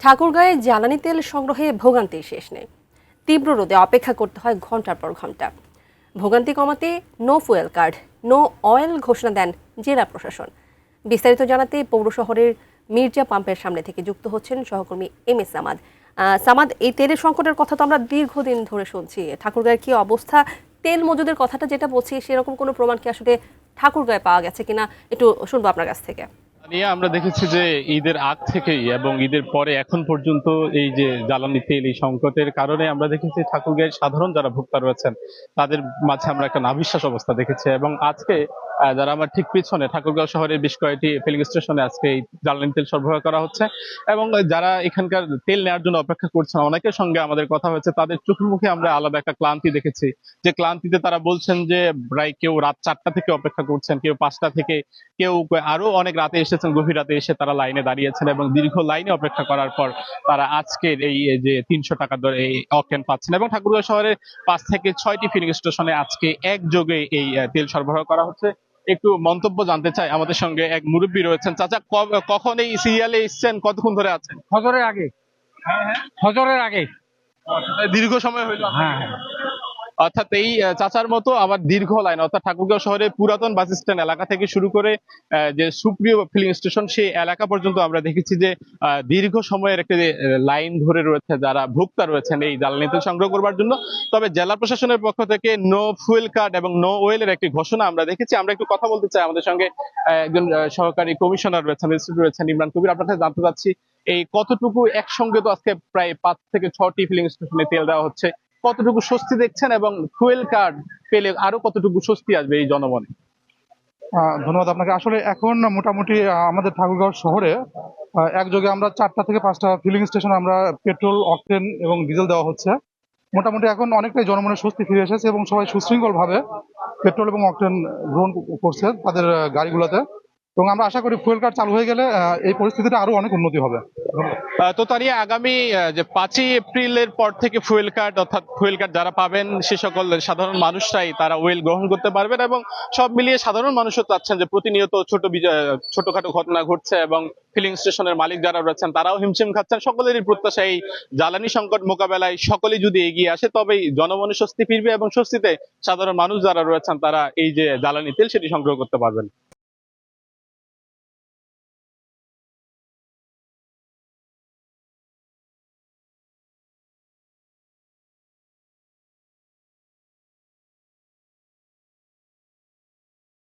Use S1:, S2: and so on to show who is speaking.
S1: ঠাকুরগাঁয়ে জ্বালানি তেল সংগ্রহে ভোগান্তির শেষ নেই। তীব্র রোদে অপেক্ষা করতে হয় ঘন্টার পর ঘন্টা। ভোগান্তি কমাতে no fuel card, no oil ঘোষণা দেন জেলা প্রশাসন। বিস্তারিত জানাতে পৌর শহরের মির্জা পাম্পের সামনে থেকে যুক্ত হচ্ছেন সহকর্মী MS সামাদ। সামাদ, এই তেলের সংকটের কথা তো আমরা দীর্ঘদিন ধরে শুনছি। ঠাকুরগাঁয়ের কি অবস্থা? তেল মজুদের কথাটা যেটা বলছি, সেরকম কোনো প্রমাণ কি আসলে ঠাকুরগাঁয়ে পাওয়া গেছে কিনা একটু শুনবো আপনার কাছ থেকে।
S2: নিয়ে আমরা দেখেছি যে ঈদের আগ থেকেই এবং ঈদের পরে এখন পর্যন্ত এই যে জ্বালানি তেল এই সংকটের কারণে আমরা দেখেছি ঠাকুরগাঁয়ের সাধারণ যারা ভোক্তা রয়েছেন তাদের মাঝে আমরা একটা নাভিশ্বাস অবস্থা দেখেছি। এবং আজকে যারা আমার ঠিক পিছনে ঠাকুরগাঁও শহরের বেশ কয়েকটি ফিলিং স্টেশনে আজকে এই জ্বালানি তেল সরবরাহ করা হচ্ছে এবং যারা এখানকার তেল নেওয়ার জন্য অপেক্ষা করছেন অনেকের সঙ্গে আমাদের কথা হয়েছে, তাদের চোখের মুখে আমরা আলাদা একটা ক্লান্তি দেখেছি। যে ক্লান্তিতে তারা বলছেন যে প্রায় কেউ রাত 4টা থেকে অপেক্ষা করছেন, কেউ 5টা থেকে, কেউ আরো অনেক রাতে এসেছেন, গভীর রাতে এসে তারা লাইনে দাঁড়িয়েছেন এবং দীর্ঘ লাইনে অপেক্ষা করার পর তারা আজকের এই যে 300 টাকা দরে এই অকটেন পাচ্ছেন। এবং ঠাকুরগাঁও শহরের 5 থেকে 6টি ফিলিং স্টেশনে আজকে একযোগে এই তেল সরবরাহ করা হচ্ছে। একটু মন্তব্য জানতে চাই, আমাদের সঙ্গে এক মুরব্বী রয়েছেন। চাচা, কখন এই সিরিয়ালে এসেছেন, কতক্ষণ ধরে আছেন?
S3: ফজরের আগে। ফজরের আগে।
S2: দীর্ঘ সময় হইলো?
S3: হ্যাঁ, হ্যাঁ।
S2: অর্থাৎ এই চাচার মতো আবার দীর্ঘ লাইন, অর্থাৎ ঠাকুরগাঁও শহরের পুরাতন বাস স্ট্যান্ড এলাকা থেকে শুরু করে যে সুপ্রিয় ফিলিং স্টেশন সেই এলাকা পর্যন্ত আমরা দেখেছি যে দীর্ঘ সময়ের একটি লাইন ধরে রয়েছে যারা ভোক্তা রয়েছেন এই জ্বালানি তেল সংগ্রহ করবার জন্য। তবে জেলা প্রশাসনের পক্ষ থেকে নো ফুয়েল কার্ড এবং নো ওয়েলের একটি ঘোষণা আমরা দেখেছি। আমরা একটু কথা বলতে চাই, আমাদের সঙ্গে একজন সহকারী কমিশনার রয়েছেন, রয়েছেন ইমরান কবির। আপনার কাছে জানতে চাচ্ছি এই কতটুকু একসঙ্গে তো আজকে প্রায় 5 থেকে 6টি ফিলিং স্টেশনে তেল দেওয়া হচ্ছে, কতটুকু স্বস্তি দেখছেন এবং ফুয়েল কার্ড পেলে আরো কতটুকু স্বস্তি আসবে এই জনমনে?
S3: ধন্যবাদ আপনাকে। আসলে এখন মোটামুটি আমাদের ঠাকুরগাঁও শহরে একযোগে আমরা 4টা থেকে 5টা ফিলিং স্টেশনে আমরা পেট্রোল, অকটেন এবং ডিজেল দেওয়া হচ্ছে। মোটামুটি এখন অনেকটাই জনমনে স্বস্তি ফিরে এসেছে এবং সবাই সুশৃঙ্খল ভাবে পেট্রোল এবং অকটেন গ্রহণ করছে তাদের গাড়িগুলোতে। এবং আমরা আশা করি ফুয়েল কার্ড চালু হয়ে গেলে এই পরিস্থিতিটা আরো অনেক উন্নতি হবে।
S2: তো তারই আগামী যে 5ই এপ্রিলের পর থেকে ফুয়েল কার্ড, অর্থাৎ ফুয়েল কার্ড যারা পাবেন সে সকল সাধারণ মানুষরাই তারা ওয়েল গ্রহণ করতে পারবেন। এবং সব মিলিয়ে সাধারণ মানুষও চাচ্ছেন যে প্রতিনিয়ত ছোটখাটো ঘটনা ঘটছে এবং ফিলিং স্টেশনের মালিক যারা রয়েছেন তারাও হিমশিম খাচ্ছেন। সকলেরই প্রত্যাশা এই জ্বালানি সংকট মোকাবেলায় সকলেই যদি এগিয়ে আসে তবেই জনমনে স্বস্তি ফিরবে এবং স্বস্তিতে সাধারণ মানুষ যারা রয়েছেন তারা এই যে জ্বালানি তেল সেটি সংগ্রহ করতে পারবেন।